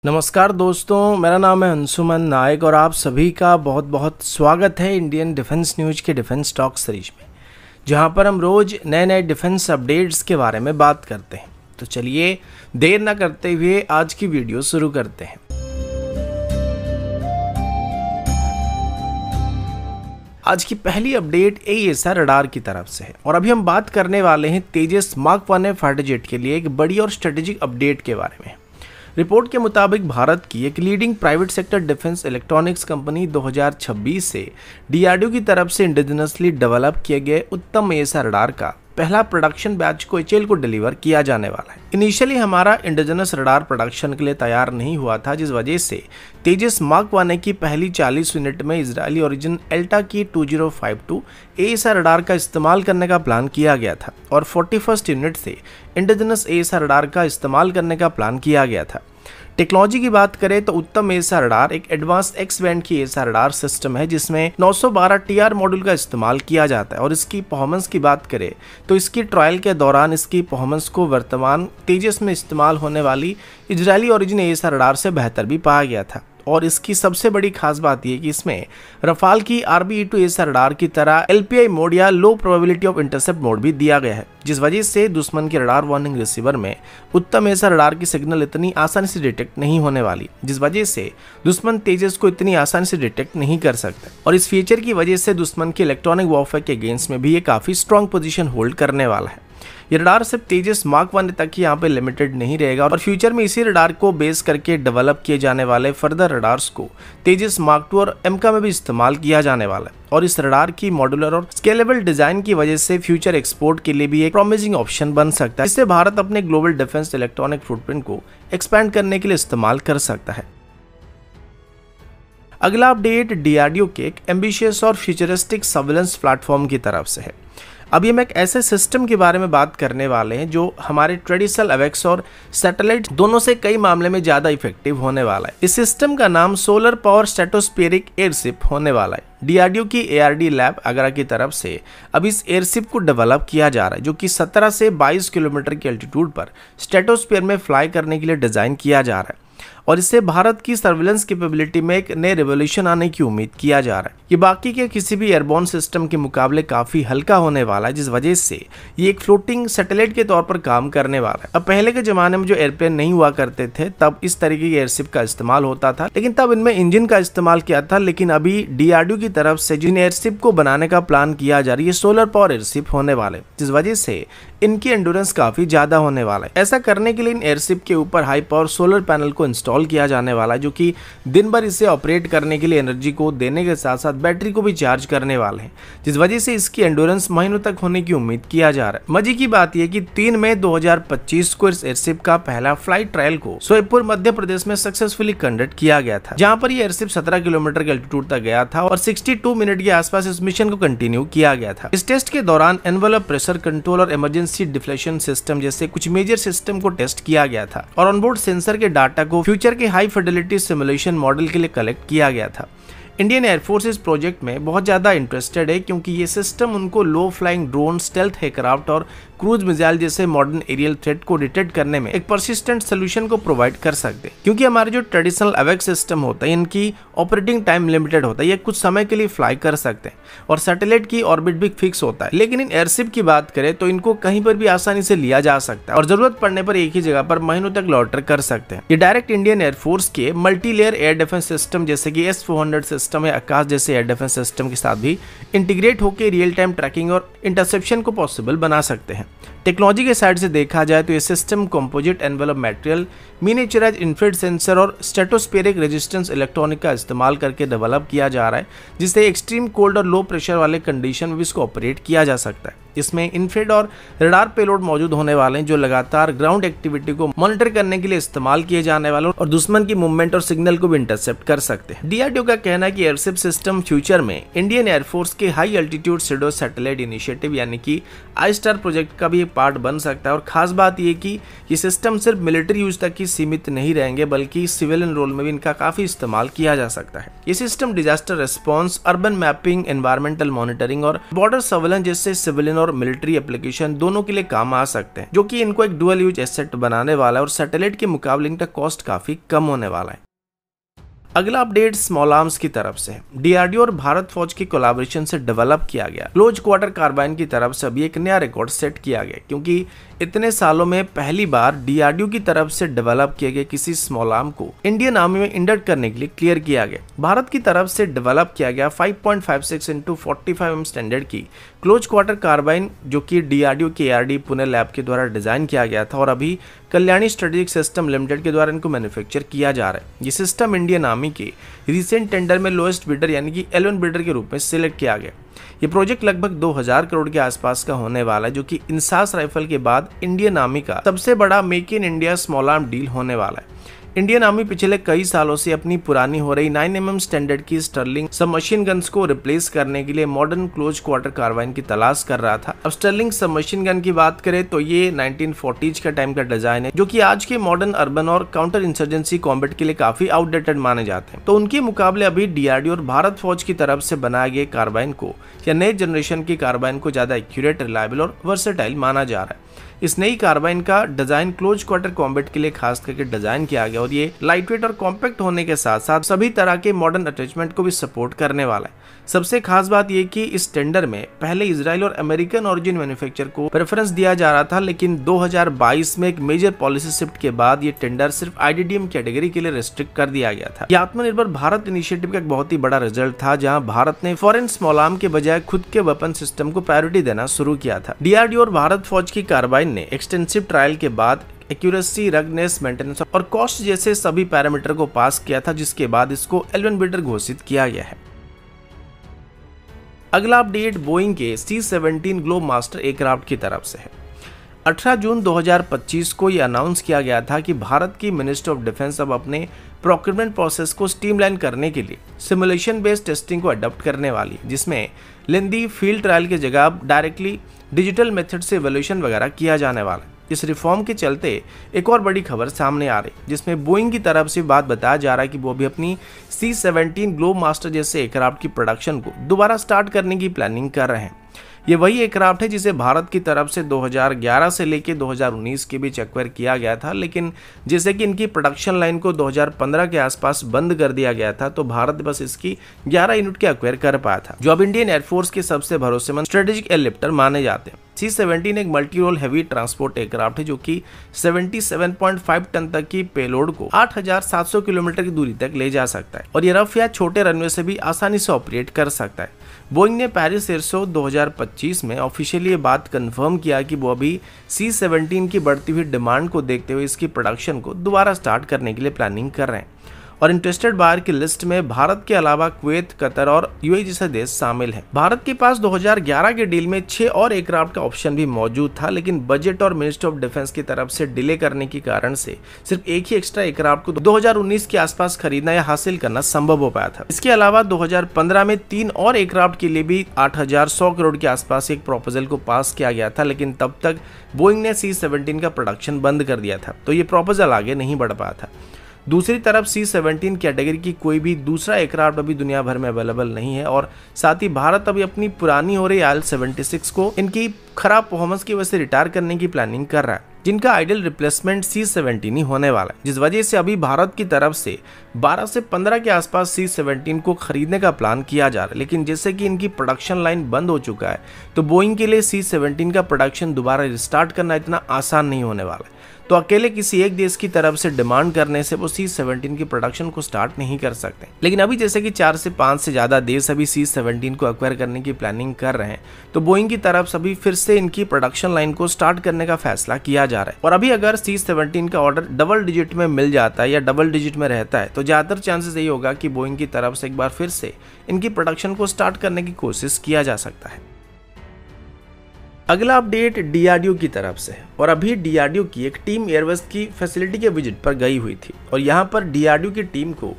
नमस्कार दोस्तों, मेरा नाम है अंशुमन नायक और आप सभी का बहुत बहुत स्वागत है इंडियन डिफेंस न्यूज के डिफेंस टॉक सीरीज में, जहां पर हम रोज नए नए डिफेंस अपडेट्स के बारे में बात करते हैं। तो चलिए देर ना करते हुए आज की वीडियो शुरू करते हैं। आज की पहली अपडेट AESA रडार की तरफ से है और अभी हम बात करने वाले हैं तेजस मार्क 1 फाइटर जेट के लिए एक बड़ी और स्ट्रेटेजिक अपडेट के बारे में। रिपोर्ट के मुताबिक भारत की एक leading private sector defence electronics company 2026 से DRDO की तरफ से इंडिजिनसली डेवलप किए गए उत्तम AESA रडार का पहला प्रोडक्शन बैच को HAL को डिलीवर किया जाने वाला है। इनिशियली हमारा इंडिजिनस रडार प्रोडक्शन के लिए तैयार नहीं हुआ था, जिस वजह से तेजस मार्क 1 की पहली 40 यूनिट में इजरायली ओरिजिन एल्टा की 2052 AESA रडार का इस्तेमाल करने का प्लान किया गया था और 41st यूनिट से इंडिजिनस AESA रडार का इस्तेमाल करने का प्लान किया गया था। टेक्नोलॉजी की बात करें तो उत्तम AESA रडार एक एडवांस एक्स बैंड की AESA रडार सिस्टम है जिसमें 912 TR मॉड्यूल का इस्तेमाल किया जाता है और इसकी परफॉर्मेंस की बात करें तो इसकी ट्रायल के दौरान इसकी परफॉर्मेंस को वर्तमान तेजस में इस्तेमाल होने वाली इजरायली ओरिजिन AESA रडार से बेहतर भी पाया गया था। और इसकी सबसे बड़ी खास बात यह कि इसमें रफाल की RBE2 AESA रडार की तरह LPI मोड या लो प्रोबेबिलिटी ऑफ इंटरसेप्ट मोड भी दिया गया है, जिस वजह से दुश्मन के रडार वार्निंग रिसीवर में उत्तम AESA रडार की सिग्नल इतनी आसानी से डिटेक्ट नहीं होने वाली, जिस वजह से दुश्मन तेजस को इतनी आसानी से डिटेक्ट नहीं कर सकता। और इस फीचर की वजह से दुश्मन के इलेक्ट्रॉनिक वॉरफेयर के अगेंस्ट में भी ये काफी स्ट्रॉन्ग पोजीशन होल्ड करने वाला है। ये रडार सिर्फ तेजस मार्क 1 तक ही यहाँ पे लिमिटेड नहीं रहेगा और फ्यूचर में इसी रडार को बेस करके डेवलप किए जाने वाले फर्दर रडार्स को तेजस मार्क 2 और एमका में भी इस्तेमाल किया जाने वाला है। और इस रडार की मॉड्यूलर और स्केलेबल डिजाइन की वजह से फ्यूचर एक्सपोर्ट के लिए भी एक प्रॉमिसिंग ऑप्शन बन सकता है, इससे भारत अपने ग्लोबल डिफेंस इलेक्ट्रॉनिक फुटप्रिंट को एक्सपैंड करने के लिए इस्तेमाल कर सकता है। अगला अपडेट DRDO के एक एम्बिशियस और फ्यूचरिस्टिक सर्विलेंस प्लेटफॉर्म की तरफ से है। अभी हम एक ऐसे सिस्टम के बारे में बात करने वाले हैं जो हमारे ट्रेडिशनल अवेक्स और सैटेलाइट दोनों से कई मामले में ज्यादा इफेक्टिव होने वाला है। इस सिस्टम का नाम सोलर पावर स्ट्रेटोस्फेरिक एयरशिप होने वाला है। DRDO की ARD लैब आगरा की तरफ से अब इस एयरशिप को डेवलप किया जा रहा है, जो कि 17 से 22 किलोमीटर की एल्टीट्यूड पर स्ट्रेटोस्फीयर में फ्लाई करने के लिए डिजाइन किया जा रहा है और इससे भारत की सर्विलेंस कैपेबिलिटी में एक नए रिवोल्यूशन आने की उम्मीद किया जा रहा है। ये बाकी के किसी भी एयरबोर्न सिस्टम के मुकाबले काफी हल्का होने वाला है, जिस वजह से ये एक फ्लोटिंग सैटेलाइट के तौर पर काम करने वाला है। अब पहले के जमाने में जो एयरप्लेन नहीं हुआ करते थे तब इस तरीके की एयरशिप का इस्तेमाल होता था, लेकिन तब इनमें इंजन का इस्तेमाल किया था। लेकिन अभी DRDO की तरफ से जिन एयरशिप को बनाने का प्लान किया जा रही है सोलर पावर एयरशिप होने वाले, जिस वजह से इनकी एंड्योरेंस काफी ज्यादा होने वाला है। ऐसा करने के लिए इन एयरशिप के ऊपर हाई पावर सोलर पैनल को इंस्टॉल किया जाने वाला है, जो कि दिन भर इसे ऑपरेट करने के लिए एनर्जी को देने के साथ साथ बैटरी को भी चार्ज करने वाले हैं, जिस वजह से इसकी एंड्योरेंस महीनों तक होने की उम्मीद किया जा रहा है। मजे की बात यह कि 3 मई 2025 को इस एयरशिप का पहला फ्लाइट ट्रायल को सोएपुर मध्य प्रदेश में सक्सेसफुली कंडक्ट किया गया था, जहां पर यह एयरशिप 17 किलोमीटर के एल्टीट्यूड तक गया था और 62 मिनट के आसपास इस मिशन को कंटिन्यू किया गया था। इस टेस्ट के दौरान एनवेलप प्रेशर कंट्रोल और इमरजेंसी डिफ्लेक्शन सिस्टम जैसे कुछ मेजर सिस्टम को टेस्ट किया गया था और ऑनबोर्ड सेंसर के डाटा को फ्यूचर के हाई फिडेलिटी सिमुलेशन मॉडल के लिए कलेक्ट किया गया था। इंडियन एयरफोर्स इस प्रोजेक्ट में बहुत ज़्यादा इंटरेस्टेड है, क्योंकि ये सिस्टम उनको लो फ्लाइंग ड्रोन, स्टेल्थ एयरक्राफ्ट और क्रूज मिसाइल जैसे मॉडर्न एरियल थ्रेट को डिटेक्ट करने में एक परसिस्टेंट सोल्यूशन को प्रोवाइड कर सकते हैं। क्योंकि हमारे जो ट्रेडिशनल अवेक्स सिस्टम होता है इनकी ऑपरेटिंग टाइम लिमिटेड होता है, ये कुछ समय के लिए फ्लाई कर सकते हैं और सैटेलाइट की ऑर्बिट भी फिक्स होता है। लेकिन इन एयरशिप की बात करें तो इनको कहीं पर भी आसानी से लिया जा सकता है और जरूरत पड़ने पर एक ही जगह पर महीनों तक लॉटर कर सकते हैं। ये डायरेक्ट इंडियन एयरफोर्स के multi layer air defence system जैसे कि S-400 सिस्टम या आकाश जैसे एयर डिफेंस सिस्टम के साथ भी इंटीग्रेट होकर रियल टाइम ट्रैकिंग और इंटरसेप्शन को पॉसिबल बना सकते हैं। टेक्नोलॉजी के साइड से देखा जाए तो ये system composite envelope material, miniaturize infrared sensor और स्ट्रेटोस्फेरिक रेजिस्टेंस इलेक्ट्रॉनिक का इस्तेमाल करके डेवलप किया जा रहा है, जिससे एक्सट्रीम कोल्ड और लो प्रेशर वाले कंडीशन में भी इसको ऑपरेट किया जा सकता है। इसमें इंफ्रारेड और रडार पेलोड मौजूद होने वाले हैं जो लगातार ग्राउंड एक्टिविटी को मॉनिटर करने के लिए इस्तेमाल किए जाने वाले और दुश्मन की मूवमेंट और सिग्नल को भी इंटरसेप्ट कर सकते हैं। DRDO का कहना है कि एयरशिप सिस्टम फ्यूचर में इंडियन एयरफोर्स के high altitude pseudo satellite initiative यानी कि I-STAR प्रोजेक्ट का भी एक पार्ट बन सकता है। और खास बात ये कि ये सिस्टम सिर्फ मिलिट्री यूज तक ही सीमित नहीं रहेंगे, बल्कि सिविलियन रोल में भी इनका काफी इस्तेमाल किया जा सकता है। ये system disaster response, urban mapping, environmental monitoring और बॉर्डर सर्वेलेंस जैसे सिविलियन और मिलिट्री एप्लीकेशन दोनों के लिए काम आ सकते हैं, जो कि इनको एक डुअल यूज एसेट बनाने वाला है और सैटेलाइट के मुकाबले इनका कॉस्ट काफी कम होने वाला है। अगला अपडेट स्मॉल आर्म्स की तरफ से है। डीआरडीओ और भारत फौज के कोलैबोरेशन से डेवलप किया गया क्लोज क्वार्टर कार्बाइन की तरफ से अभी एक नया रिकॉर्ड सेट किया गया, क्योंकि इतने सालों में पहली बार डीआरडीओ की तरफ से डेवलप किए गए किसी स्मॉल आर्म को इंडियन आर्मी में इंडक्ट करने के लिए क्लियर किया गया। भारत की तरफ से डेवलप किया गया 5.56 × 45 mm स्टैंडर्ड की क्लोज क्वार्टर कार्बाइन, जो कि डीआरडीओ के ARD पुणे लैब के द्वारा डिजाइन किया गया था और अभी कल्याणी स्ट्रेटेजिक सिस्टम लिमिटेड के द्वारा इनको मैन्युफैक्चर किया जा रहा है। ये सिस्टम इंडियन आर्मी के रिसेंट टेंडर में लोएस्ट बिडर यानी कि L1 बिडर के रूप में सिलेक्ट किया गया। ये प्रोजेक्ट लगभग 2000 करोड़ के आसपास का होने वाला है, जो कि इंसास राइफल के बाद इंडियन आर्मी का सबसे बड़ा make in India small arm deal होने वाला है। इंडियन आर्मी पिछले कई सालों से अपनी पुरानी हो रही 9 mm स्टैंडर्ड की स्टर्लिंग सबमशीन गन्स को रिप्लेस करने के लिए मॉडर्न क्लोज क्वार्टर कार्बाइन की तलाश कर रहा था। अब स्टर्लिंग सबमशीन गन की बात करें तो ये 1940s का टाइम का डिजाइन है, जो कि आज के मॉडर्न अर्बन और काउंटर इंसर्जेंसी कॉम्बैट के लिए काफी आउटडेटेड माने जाते हैं। तो उनके मुकाबले अभी डीआरडीओ और भारत फौज की तरफ से बनाए गए कार्बाइन को या नए जनरेशन की कार्बाइन को ज्यादा एक्यूरेट, रिलायबल और वर्सेटाइल माना जा रहा है। इस नई कार्बाइन का डिजाइन क्लोज क्वार्टर कॉम्बैट के लिए खास करके डिजाइन किया गया और ये लाइटवेट और कॉम्पैक्ट होने के साथ साथ सभी तरह के मॉडर्न अटैचमेंट को भी सपोर्ट करने वाला है। सबसे खास बात ये कि इस टेंडर में पहले इजराइल और अमेरिकन ओरिजिन मैन्युफैक्चरर को प्रेफरेंस दिया जा रहा था, लेकिन 2022 में एक मेजर पॉलिसी शिफ्ट के बाद ये टेंडर सिर्फ IDDM कैटेगरी के लिए रिस्ट्रिक्ट कर दिया गया था। ये आत्मनिर्भर भारत इनिशिएटिव का एक बहुत ही बड़ा रिजल्ट था, जहां भारत ने फॉरेन स्मॉल आर्म के बजाय खुद के वेपन सिस्टम को प्रायोरिटी देना शुरू किया था। डीआरडीओ और भारत फौज की कार्बाइन ने एक्सटेंसिव ट्रायल के बाद एक्यूरेसी, रगनेस, मेंटेनेंस और कॉस्ट जैसे सभी पैरामीटर को पास किया था, जिसके बाद इसको L1 बिल्डर घोषित किया गया है। अगला अपडेट बोइंग के C-17 ग्लोब मास्टर एयरक्राफ्ट की तरफ से है। 18 जून 2025 को यह अनाउंस किया गया था कि भारत की मिनिस्ट्री ऑफ डिफेंस अब अपने प्रोक्योरमेंट प्रोसेस को स्ट्रीमलाइन करने के लिए सिमुलेशन बेस्ड टेस्टिंग को अडॉप्ट करने वाली है, जिसमें लेंदी फील्ड ट्रायल की जगह डायरेक्टली डिजिटल मेथड से इवैल्यूएशन वगैरह किया जाने वाला है। इस रिफॉर्म के चलते एक और बड़ी खबर सामने आ रही, जिसमें बोइंग की तरफ से बात बताया जा रहा है कि वो भी अपनी C-17 ग्लोब मास्टर जैसे एयरक्राफ्ट की प्रोडक्शन को दोबारा स्टार्ट करने की प्लानिंग कर रहे हैं। ये वही एयरक्राफ्ट है जिसे भारत की तरफ से 2011 से लेकर 2019 के बीच एक्वायर किया गया था, लेकिन जैसे कि इनकी प्रोडक्शन लाइन को 2015 के आसपास बंद कर दिया गया था, तो भारत बस इसकी 11 यूनिट के एक्वायर कर पाया था, जो अब इंडियन एयरफोर्स के सबसे भरोसेमंद स्ट्रेटेजिक एयरलिफ्टर माने जाते हैं। C-17 एक multi role heavy transport aircraft है, जो कि 77.5 टन तक की पेलोड को 8700 किलोमीटर की दूरी तक ले जा सकता है और ये रफ या छोटे रनवे से भी आसानी से ऑपरेट कर सकता है। बोइंग ने पेरिस एयर शो 2025 में ऑफिशियली ये बात कंफर्म किया कि वो अभी C-17 की बढ़ती हुई डिमांड को देखते हुए इसकी प्रोडक्शन को दोबारा स्टार्ट करने के लिए प्लानिंग कर रहे हैं। और इंटरेस्टेड बायर की लिस्ट में भारत के अलावा कुवैत, कतर और UAE जैसे देश शामिल हैं। भारत के पास 2011 के डील में 6 और एयरक्राफ्ट का ऑप्शन भी मौजूद था, लेकिन बजट और मिनिस्ट्री ऑफ डिफेंस की तरफ से डिले करने के कारण से सिर्फ एक ही एक्स्ट्रा एयरक्राफ्ट को 2019 के आसपास खरीदना या हासिल करना संभव हो पाया था। इसके अलावा 2015 में 3 और एयरक्राफ्ट के लिए भी 8100 करोड़ के आसपास एक प्रपोजल को पास किया गया था, लेकिन तब तक बोइंग ने C-17 का प्रोडक्शन बंद कर दिया था, तो ये प्रपोजल आगे नहीं बढ़ पाया था। दूसरी तरफ C-17 कैटेगरी की कोई भी दूसरा एयरक्राफ्ट अभी दुनिया भर में अवेलेबल नहीं है और साथ ही भारत अभी अपनी पुरानी हो रही IL-76 को इनकी खराब परफॉर्मेंस की वजह से रिटायर करने की प्लानिंग कर रहा है, जिनका आइडियल रिप्लेसमेंट C-17 ही होने वाला है, जिस वजह से अभी भारत की तरफ से 12 से 15 के आसपास C-17 को खरीदने का प्लान किया जा रहा है। लेकिन जैसे कि इनकी प्रोडक्शन लाइन बंद हो चुका है, तो बोइंग के लिए C-17 का प्रोडक्शन दोबारा रिस्टार्ट करना इतना आसान नहीं होने वाला है। तो अकेले किसी एक देश की तरफ से डिमांड करने से वो C-17 की प्रोडक्शन को स्टार्ट नहीं कर सकते। लेकिन अभी जैसे कि 4 से 5 से ज्यादा देश अभी C-17 को एक्वायर करने की प्लानिंग कर रहे हैं, तो बोइंग की तरफ से अभी फिर से इनकी प्रोडक्शन लाइन को स्टार्ट करने का फैसला किया जा रहा है। और अभी अगर C-17 का ऑर्डर डबल डिजिट में मिल जाता है या डबल डिजिट में रहता है, तो ज्यादातर चांसेस यही होगा कि बोइंग की तरफ से एक बार फिर से इनकी प्रोडक्शन को स्टार्ट करने की कोशिश किया जा सकता है। अगला अपडेट डीआरडीओ की तरफ से है और अभी डीआरडीओ की एक टीम एयरबस की फैसिलिटी के विजिट पर गई हुई थी और यहाँ पर डीआरडीओ की टीम को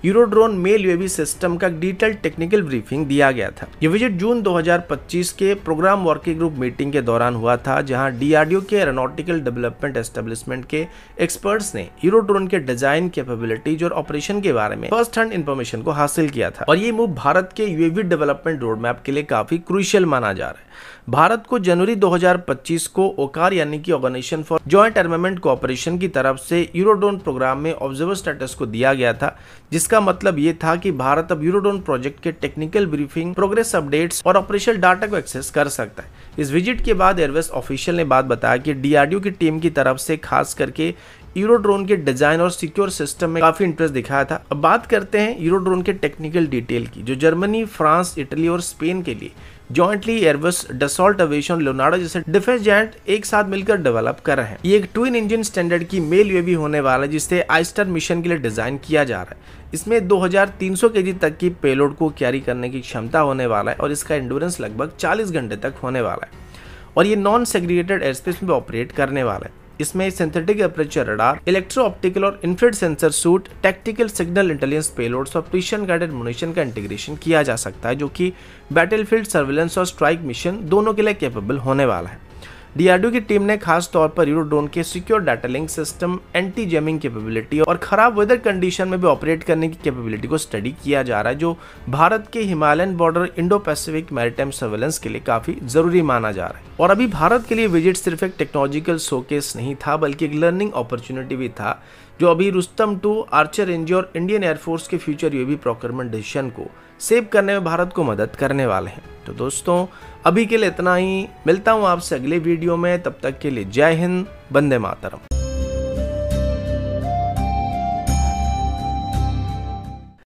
यूरोड्रोन मेल यूएवी सिस्टम का डिटेल टेक्निकल ब्रीफिंग दिया गया था। ये विजिट जून 2025 के प्रोग्राम वर्किंग ग्रुप मीटिंग के दौरान हुआ था, जहां डीआरडीओ के एरोनॉटिकल डेवलपमेंट एस्टेब्लिशमेंट के एक्सपर्ट्स ने यूरोड्रोन के डिजाइन, कैपेबिलिटीज और ऑपरेशन के बारे में फर्स्ट हैंड इंफॉर्मेशन को हासिल किया था। और ये मूव भारत के यूएवी डेवलपमेंट रोड मैप के लिए काफी क्रूशियल माना जा रहा है। भारत को जनवरी 2025 को ओकार यानी कि organisation for joint armament cooperation की तरफ से यूरोड्रोन प्रोग्राम में ऑब्जर्वर स्टेटस को दिया गया था, जिसका मतलब ये था कि भारत अब यूरोड्रोन प्रोजेक्ट के टेक्निकल ब्रीफिंग, प्रोग्रेस अपडेट्स और ऑपरेशनल डाटा को एक्सेस कर सकता है। इस विजिट के बाद एयरवेस ऑफिशियल ने बात बताया कि डीआरडीओ की टीम की तरफ से खास करके यूरोड्रोन के डिजाइन और सिक्योर सिस्टम में काफी इंटरेस्ट दिखाया था। अब बात करते हैं यूरोड्रोन के टेक्निकल डिटेल की, जो जर्मनी, फ्रांस, इटली और स्पेन के लिए jointly Airbus, Dassault aviation, Leonardo जैसे डिफेंस जायंट एक साथ मिलकर डेवलप कर रहे हैं। ये एक ट्विन इंजन स्टैंडर्ड की मेल यूएवी होने वाला है, जिसे आइस्टर मिशन के लिए डिजाइन किया जा रहा है। इसमें 2300 केजी तक की पेलोड को कैरी करने की क्षमता होने वाला है और इसका एंडोरेंस लगभग 40 घंटे तक होने वाला है। और ये नॉन सेग्रीगेटेड एयरस्पेस में ऑपरेट करने वाला है। इसमें synthetic aperture radar, electro optical और infrared sensor suite, tactical signal intelligence payloads और प्रिसिशन गाइडेड मुनिशन का इंटीग्रेशन किया जा सकता है, जो कि बैटलफील्ड सर्विलेंस और स्ट्राइक मिशन दोनों के लिए कैपेबल होने वाला है। डीआरडीओ की टीम ने खास तौर पर यूरोड्रोन के secure data link system, anti jamming capability और खराब वेदर कंडीशन में भी ऑपरेट करने की कैपेबिलिटी को स्टडी किया जा रहा है, जो भारत के Himalayan border, Indo Pacific maritime surveillance के लिए काफी जरूरी माना जा रहा है। और अभी भारत के लिए विजिट सिर्फ एक टेक्नोलॉजिकल शोकेस नहीं था, बल्कि एक लर्निंग अपॉर्चुनिटी भी था, जो अभी रुस्तम 2, आर्चर रेंज और इंडियन एयरफोर्स के फ्यूचर यूएवी प्रोक्योरमेंट डिसीजन को सेव करने में भारत को मदद करने वाले हैं। तो दोस्तों, अभी के लिए इतना ही। मिलता हूं आपसे अगले वीडियो में, तब तक के लिए जय हिंद, वंदे मातरम।